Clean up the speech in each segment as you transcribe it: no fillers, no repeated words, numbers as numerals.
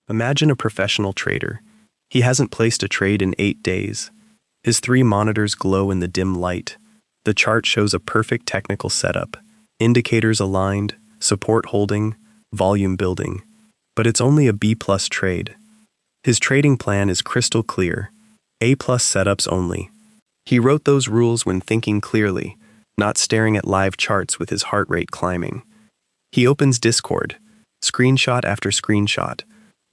Imagine a professional trader. He hasn't placed a trade in 8 days. His 3 monitors glow in the dim light. The chart shows a perfect technical setup. Indicators aligned, support holding, volume building. But it's only a B-plus trade. His trading plan is crystal clear. A-plus setups only. He wrote those rules when thinking clearly, not staring at live charts with his heart rate climbing. He opens Discord, screenshot after screenshot,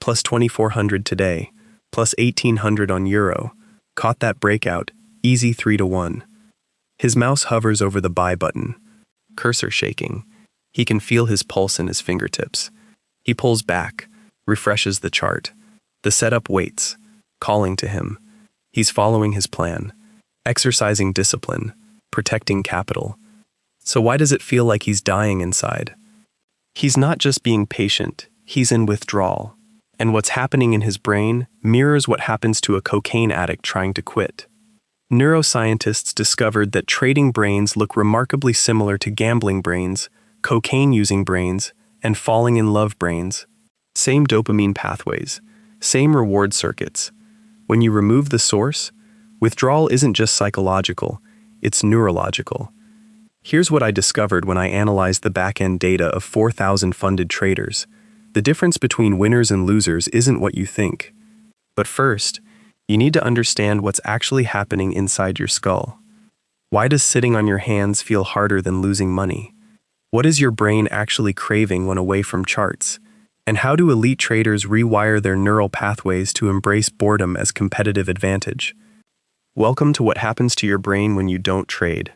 plus 2,400 today, plus 1,800 on Euro, caught that breakout, easy 3-1. His mouse hovers over the buy button, cursor shaking. He can feel his pulse in his fingertips. He pulls back, refreshes the chart. The setup waits, calling to him. He's following his plan, exercising discipline, protecting capital. So why does it feel like he's dying inside? He's not just being patient, he's in withdrawal. And what's happening in his brain mirrors what happens to a cocaine addict trying to quit. Neuroscientists discovered that trading brains look remarkably similar to gambling brains, cocaine-using brains, and falling-in-love brains. Same dopamine pathways, same reward circuits. When you remove the source, withdrawal isn't just psychological, it's neurological. Here's what I discovered when I analyzed the back-end data of 4,000 funded traders. The difference between winners and losers isn't what you think. But first, you need to understand what's actually happening inside your skull. Why does sitting on your hands feel harder than losing money? What is your brain actually craving when away from charts? And how do elite traders rewire their neural pathways to embrace boredom as competitive advantage? Welcome to what happens to your brain when you don't trade.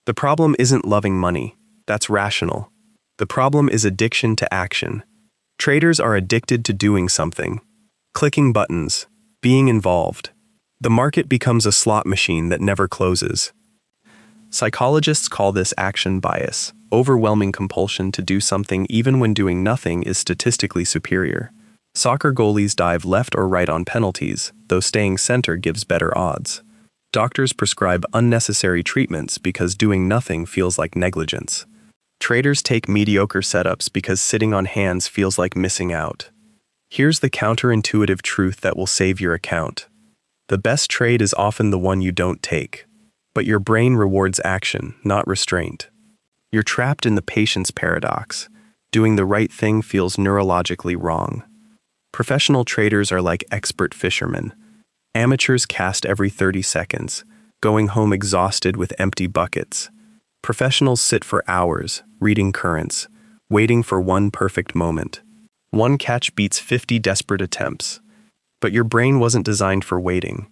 The problem isn't loving money. That's rational. The problem is addiction to action. Traders are addicted to doing something. Clicking buttons, being involved. The market becomes a slot machine that never closes. Psychologists call this action bias. Overwhelming compulsion to do something even when doing nothing is statistically superior. Soccer goalies dive left or right on penalties, though staying center gives better odds. Doctors prescribe unnecessary treatments because doing nothing feels like negligence. Traders take mediocre setups because sitting on hands feels like missing out. Here's the counterintuitive truth that will save your account. The best trade is often the one you don't take. But your brain rewards action, not restraint. You're trapped in the patience paradox. Doing the right thing feels neurologically wrong. Professional traders are like expert fishermen. Amateurs cast every 30 seconds, going home exhausted with empty buckets. Professionals sit for hours, reading currents, waiting for one perfect moment. One catch beats 50 desperate attempts. But your brain wasn't designed for waiting.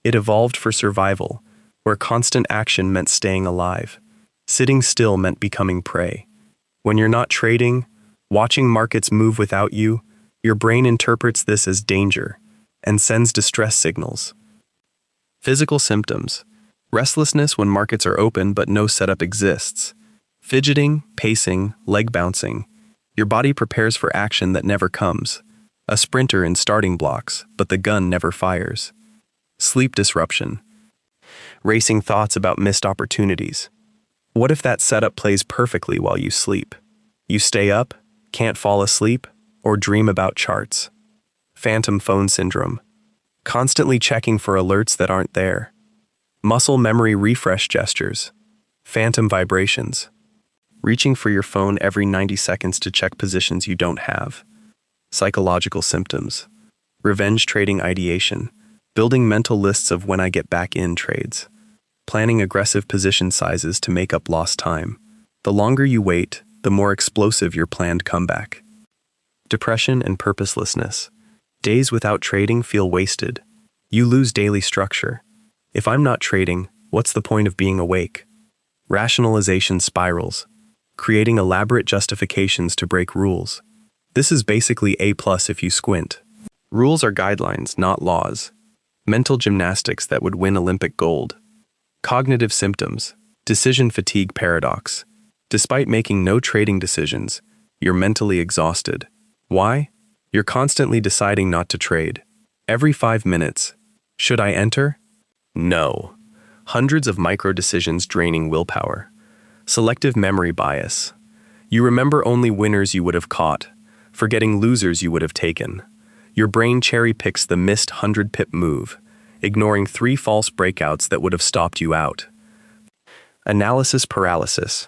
It evolved for survival, where constant action meant staying alive. Sitting still meant becoming prey. When you're not trading, watching markets move without you, your brain interprets this as danger and sends distress signals. Physical symptoms: restlessness when markets are open but no setup exists. Fidgeting, pacing, leg bouncing. Your body prepares for action that never comes. A sprinter in starting blocks, but the gun never fires. Sleep disruption. Racing thoughts about missed opportunities. What if that setup plays perfectly while you sleep? You stay up, can't fall asleep, or dream about charts. Phantom phone syndrome. Constantly checking for alerts that aren't there. Muscle memory refresh gestures. Phantom vibrations. Reaching for your phone every 90 seconds to check positions you don't have. Psychological symptoms. Revenge trading ideation. Building mental lists of when I get back in trades. Planning aggressive position sizes to make up lost time. The longer you wait, the more explosive your planned comeback. Depression and purposelessness. Days without trading feel wasted. You lose daily structure. If I'm not trading, what's the point of being awake? Rationalization spirals. Creating elaborate justifications to break rules. This is basically A+ if you squint. Rules are guidelines, not laws. Mental gymnastics that would win Olympic gold. Cognitive symptoms. Decision fatigue paradox. Despite making no trading decisions, you're mentally exhausted. Why? You're constantly deciding not to trade. Every 5 minutes. Should I enter? No. Hundreds of micro decisions draining willpower. Selective memory bias. You remember only winners you would have caught, forgetting losers you would have taken. Your brain cherry-picks the missed 100-pip move, ignoring 3 false breakouts that would have stopped you out. Analysis paralysis.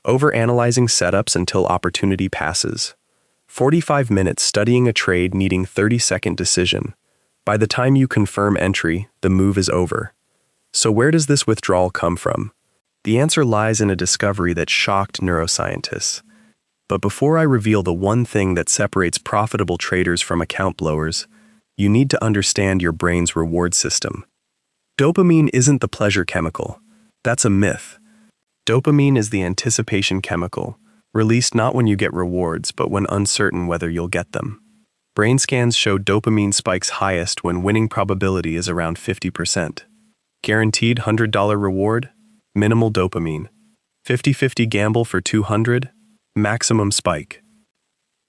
Overanalyzing setups until opportunity passes. 45 minutes studying a trade needing 30-second decision. By the time you confirm entry, the move is over. So where does this withdrawal come from? The answer lies in a discovery that shocked neuroscientists. But before I reveal the one thing that separates profitable traders from account blowers, you need to understand your brain's reward system. Dopamine isn't the pleasure chemical. That's a myth. Dopamine is the anticipation chemical, released not when you get rewards, but when uncertain whether you'll get them. Brain scans show dopamine spikes highest when winning probability is around 50%. Guaranteed $100 reward? Minimal dopamine. 50-50 gamble for 200? Maximum spike.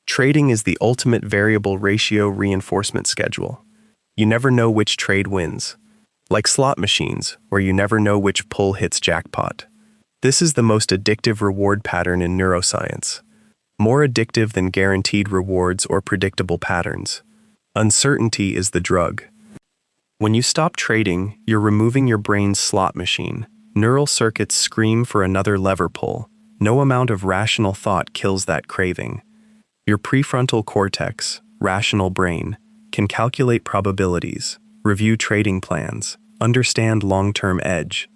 Trading is the ultimate variable ratio reinforcement schedule. You never know which trade wins. Like slot machines, where you never know which pull hits jackpot. This is the most addictive reward pattern in neuroscience. More addictive than guaranteed rewards or predictable patterns. Uncertainty is the drug. When you stop trading, you're removing your brain's slot machine. Neural circuits scream for another lever pull. No amount of rational thought kills that craving. Your prefrontal cortex, rational brain, can calculate probabilities, review trading plans, understand long-term edge.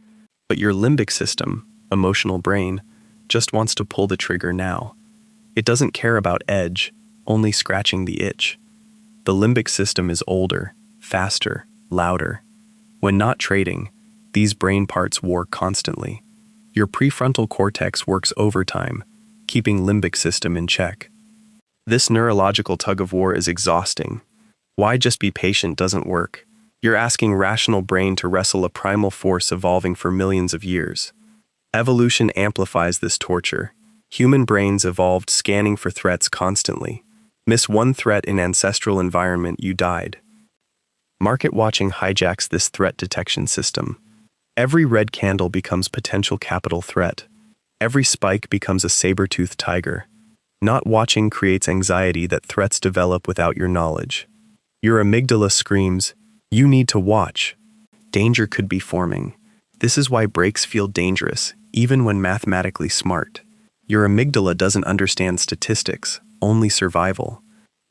But your limbic system, emotional brain, just wants to pull the trigger now. It doesn't care about edge, only scratching the itch. The limbic system is older, faster, louder. When not trading, these brain parts war constantly. Your prefrontal cortex works overtime, keeping limbic system in check. This neurological tug-of-war is exhausting. Why just be patient doesn't work. You're asking rational brain to wrestle a primal force evolving for millions of years. Evolution amplifies this torture. Human brains evolved scanning for threats constantly. Miss one threat in ancestral environment, you died. Market watching hijacks this threat detection system. Every red candle becomes potential capital threat. Every spike becomes a saber-toothed tiger. Not watching creates anxiety that threats develop without your knowledge. Your amygdala screams, "You need to watch." Danger could be forming. This is why breaks feel dangerous, even when mathematically smart. Your amygdala doesn't understand statistics, only survival.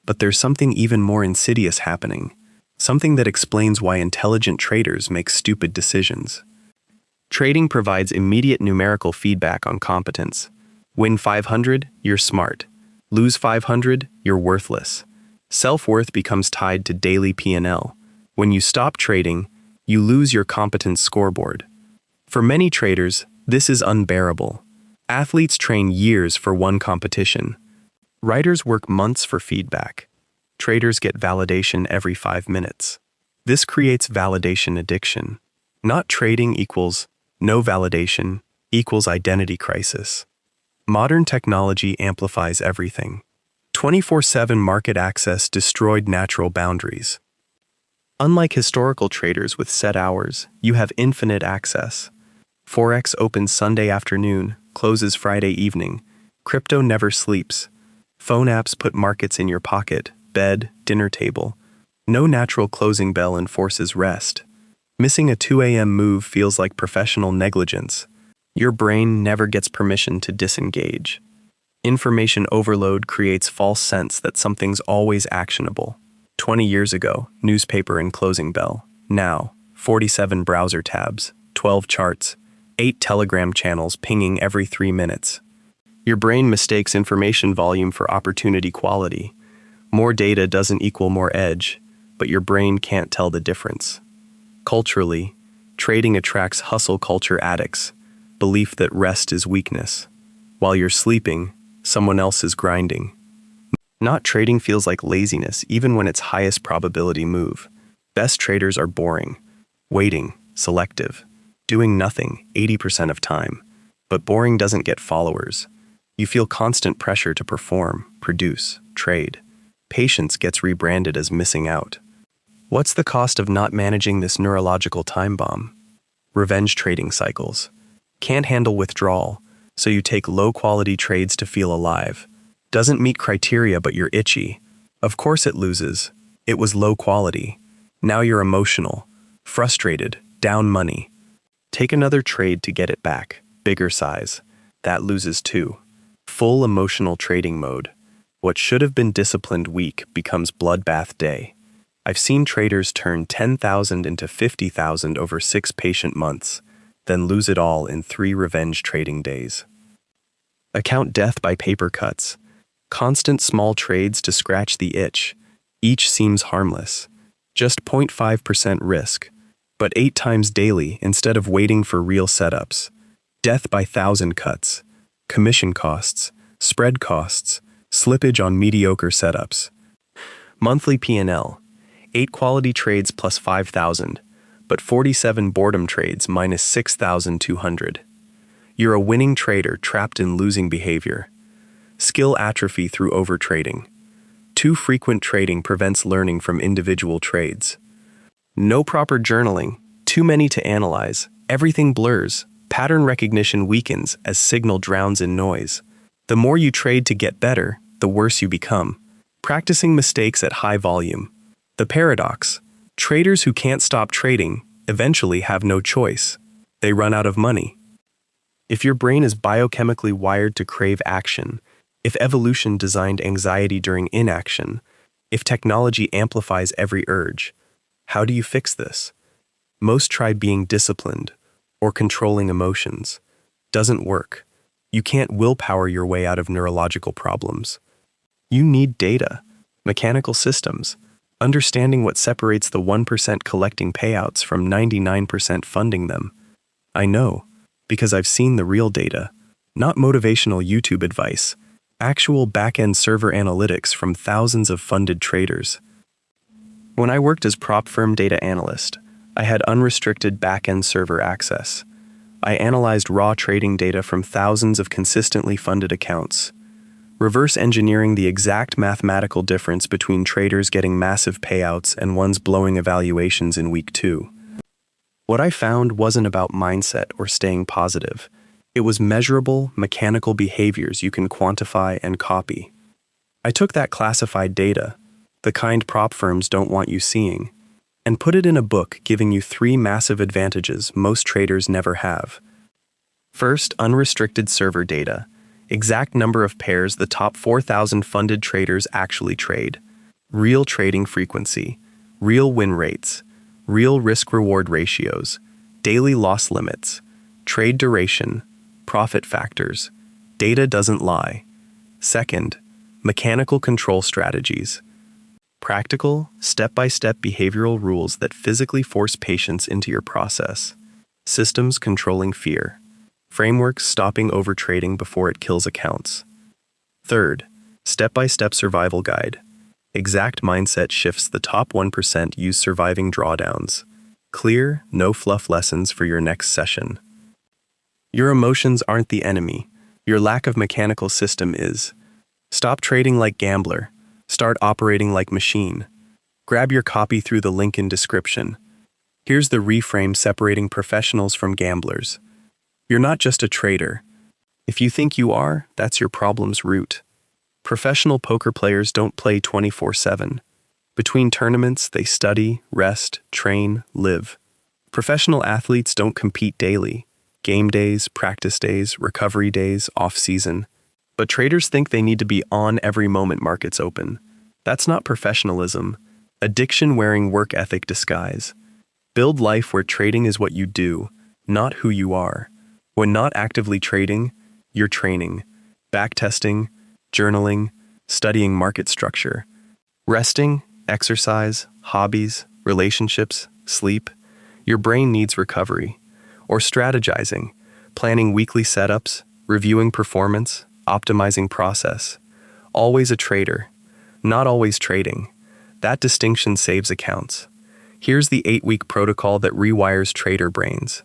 But there's something even more insidious happening. Something that explains why intelligent traders make stupid decisions. Trading provides immediate numerical feedback on competence. Win 500, you're smart. Lose 500, you're worthless. Self-worth becomes tied to daily P&L. When you stop trading, you lose your competence scoreboard. For many traders, this is unbearable. Athletes train years for one competition. Writers work months for feedback. Traders get validation every 5 minutes. This creates validation addiction. Not trading equals no validation equals identity crisis. Modern technology amplifies everything. 24/7 market access destroyed natural boundaries. Unlike historical traders with set hours, you have infinite access. Forex opens Sunday afternoon, closes Friday evening. Crypto never sleeps. Phone apps put markets in your pocket, bed, dinner table. No natural closing bell enforces rest. Missing a 2 a.m. move feels like professional negligence. Your brain never gets permission to disengage. Information overload creates false sense that something's always actionable. 20 years ago, newspaper and closing bell. Now, 47 browser tabs, 12 charts, 8 Telegram channels pinging every 3 minutes. Your brain mistakes information volume for opportunity quality. More data doesn't equal more edge, but your brain can't tell the difference. Culturally, trading attracts hustle culture addicts, belief that rest is weakness. While you're sleeping, someone else is grinding. Not trading feels like laziness even when it's highest probability move. Best traders are boring, waiting, selective, doing nothing 80% of time. But boring doesn't get followers. You feel constant pressure to perform, produce, trade. Patience gets rebranded as missing out. What's the cost of not managing this neurological time bomb? Revenge trading cycles. Can't handle withdrawal, so you take low-quality trades to feel alive. Doesn't meet criteria but you're itchy. Of course it loses. It was low quality. Now you're emotional, frustrated, down money. Take another trade to get it back, bigger size. That loses too. Full emotional trading mode. What should have been disciplined week becomes bloodbath day. I've seen traders turn 10,000 into 50,000 over 6 patient months, then lose it all in 3 revenge trading days. Account death by paper cuts. Constant small trades to scratch the itch. Each seems harmless. Just 0.5% risk, but 8 times daily instead of waiting for real setups. Death by 1,000 cuts. Commission costs, spread costs, slippage on mediocre setups. Monthly P&L. 8 quality trades plus 5,000, but 47 boredom trades minus 6,200. You're a winning trader trapped in losing behavior. Skill atrophy through overtrading. Too frequent trading prevents learning from individual trades. No proper journaling, too many to analyze, everything blurs, pattern recognition weakens as signal drowns in noise. The more you trade to get better, the worse you become. Practicing mistakes at high volume. The paradox: traders who can't stop trading eventually have no choice. They run out of money. If your brain is biochemically wired to crave action, if evolution designed anxiety during inaction, if technology amplifies every urge, how do you fix this? Most try being disciplined or controlling emotions. Doesn't work. You can't willpower your way out of neurological problems. You need data, mechanical systems, understanding what separates the 1% collecting payouts from 99% funding them. I know, because I've seen the real data, not motivational YouTube advice, actual back-end server analytics from thousands of funded traders. When I worked as prop firm data analyst, I had unrestricted back-end server access. I analyzed raw trading data from thousands of consistently funded accounts, reverse engineering the exact mathematical difference between traders getting massive payouts and ones blowing evaluations in week 2. What I found wasn't about mindset or staying positive. It was measurable, mechanical behaviors you can quantify and copy. I took that classified data, the kind prop firms don't want you seeing, and put it in a book giving you 3 massive advantages most traders never have. First, unrestricted server data. Exact number of pairs the top 4,000 funded traders actually trade. Real trading frequency. Real win rates. Real risk-reward ratios. Daily loss limits. Trade duration. Profit factors. Data doesn't lie. Second, mechanical control strategies. Practical, step-by-step behavioral rules that physically force patience into your process. Systems controlling fear. Frameworks stopping overtrading before it kills accounts. Third, step-by-step survival guide. Exact mindset shifts the top 1% use surviving drawdowns. Clear, no fluff lessons for your next session. Your emotions aren't the enemy. Your lack of mechanical system is. Stop trading like gambler. Start operating like machine. Grab your copy through the link in description. Here's the reframe separating professionals from gamblers. You're not just a trader. If you think you are, that's your problem's root. Professional poker players don't play 24/7. Between tournaments, they study, rest, train, live. Professional athletes don't compete daily. Game days, practice days, recovery days, off-season. But traders think they need to be on every moment markets open. That's not professionalism. Addiction-wearing work ethic disguise. Build life where trading is what you do, not who you are. When not actively trading, you're training, backtesting, journaling, studying market structure. Resting, exercise, hobbies, relationships, sleep. Your brain needs recovery. Or strategizing, planning weekly setups, reviewing performance, optimizing process. Always a trader, not always trading. That distinction saves accounts. Here's the 8-week protocol that rewires trader brains.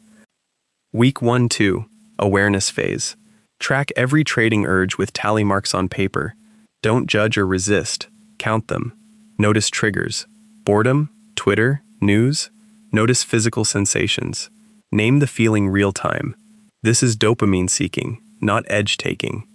Week 1-2, awareness phase. Track every trading urge with tally marks on paper. Don't judge or resist, count them. Notice triggers. Boredom, Twitter, news. Notice physical sensations. Name the feeling real-time. This is dopamine seeking, not edge taking.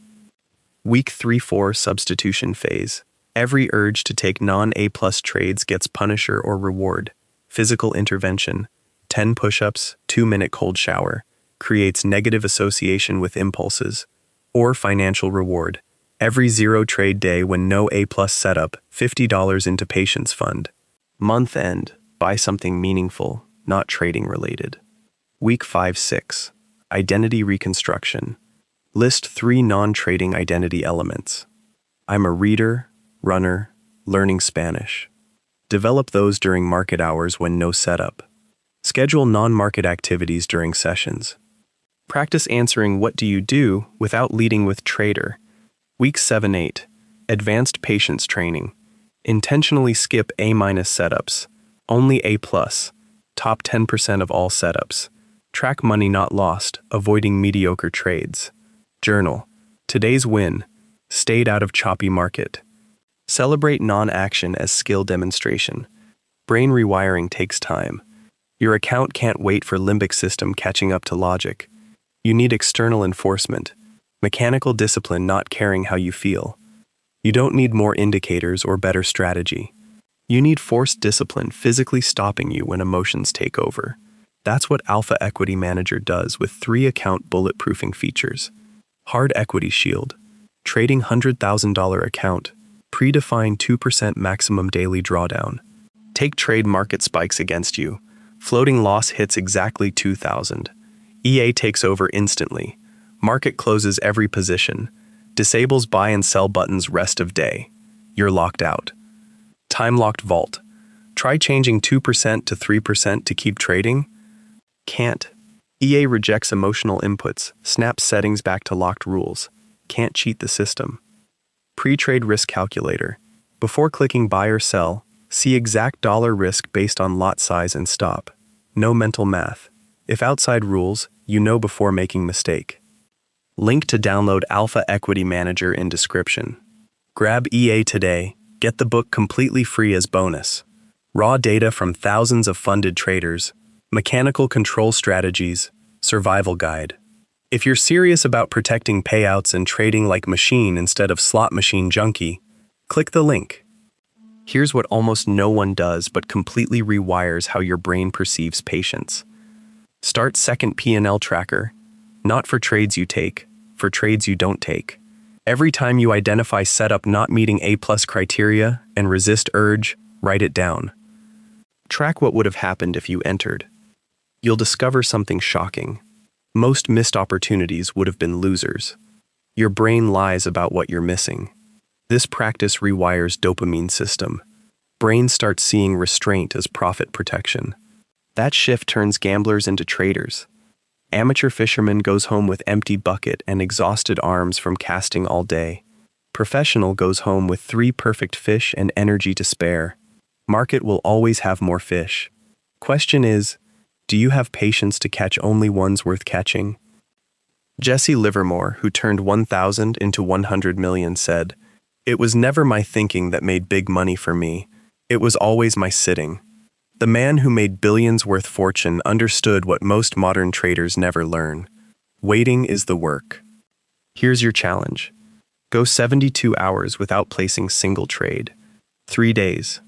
Week 3-4 substitution phase. Every urge to take non-A plus trades gets punisher or reward. Physical intervention, 10 push-ups, 2-minute cold shower, creates negative association with impulses. Or financial reward. Every zero trade day when no A plus setup, $50 into patience fund. Month end, buy something meaningful, not trading related. Week 5-6, identity reconstruction. List 3 non-trading identity elements. I'm a reader, runner, learning Spanish. Develop those during market hours when no setup. Schedule non-market activities during sessions. Practice answering what do you do without leading with trader. Week 7-8, advanced patience training. Intentionally skip A- setups. Only A+, top 10% of all setups. Track money not lost, avoiding mediocre trades. Journal, today's win, stayed out of choppy market. Celebrate non-action as skill demonstration. Brain rewiring takes time. Your account can't wait for limbic system catching up to logic. You need external enforcement, mechanical discipline not caring how you feel. You don't need more indicators or better strategy. You need forced discipline physically stopping you when emotions take over. That's what Alpha Equity Manager does with 3 account bulletproofing features. Hard Equity Shield, trading $100,000 account, predefined 2% maximum daily drawdown. Take trade market spikes against you. Floating loss hits exactly 2,000. EA takes over instantly. Market closes every position. Disables buy and sell buttons rest of day. You're locked out. Time-locked vault. Try changing 2% to 3% to keep trading? Can't. EA rejects emotional inputs, snaps settings back to locked rules. Can't cheat the system. Pre-trade risk calculator. Before clicking buy or sell, see exact dollar risk based on lot size and stop. No mental math. If outside rules, you know before making mistake. Link to download Alpha Equity Manager in description. Grab EA today. Get the book completely free as bonus. Raw data from thousands of funded traders, mechanical control strategies, survival guide. If you're serious about protecting payouts and trading like machine instead of slot machine junkie, click the link. Here's what almost no one does but completely rewires how your brain perceives patience. Start second P&L tracker, not for trades you take, for trades you don't take. Every time you identify setup not meeting A+ criteria and resist urge, write it down. Track what would have happened if you entered. You'll discover something shocking. Most missed opportunities would have been losers. Your brain lies about what you're missing. This practice rewires dopamine system. Brain starts seeing restraint as profit protection. That shift turns gamblers into traders. Amateur fisherman goes home with empty bucket and exhausted arms from casting all day. Professional goes home with 3 perfect fish and energy to spare. Market will always have more fish. Question is, do you have patience to catch only ones worth catching? Jesse Livermore, who turned 1,000 into 100 million, said, "It was never my thinking that made big money for me. It was always my sitting." The man who made billions worth fortune understood what most modern traders never learn. Waiting is the work. Here's your challenge. Go 72 hours without placing single trade. 3 days.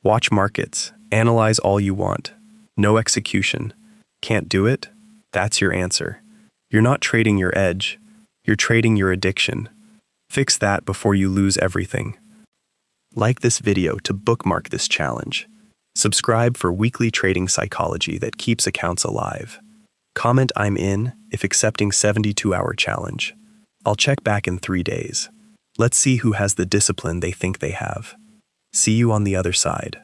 Watch markets. Analyze all you want. No execution. Can't do it? That's your answer. You're not trading your edge. You're trading your addiction. Fix that before you lose everything. Like this video to bookmark this challenge. Subscribe for weekly trading psychology that keeps accounts alive. Comment "I'm in" if accepting 72-hour challenge. I'll check back in 3 days. Let's see who has the discipline they think they have. See you on the other side.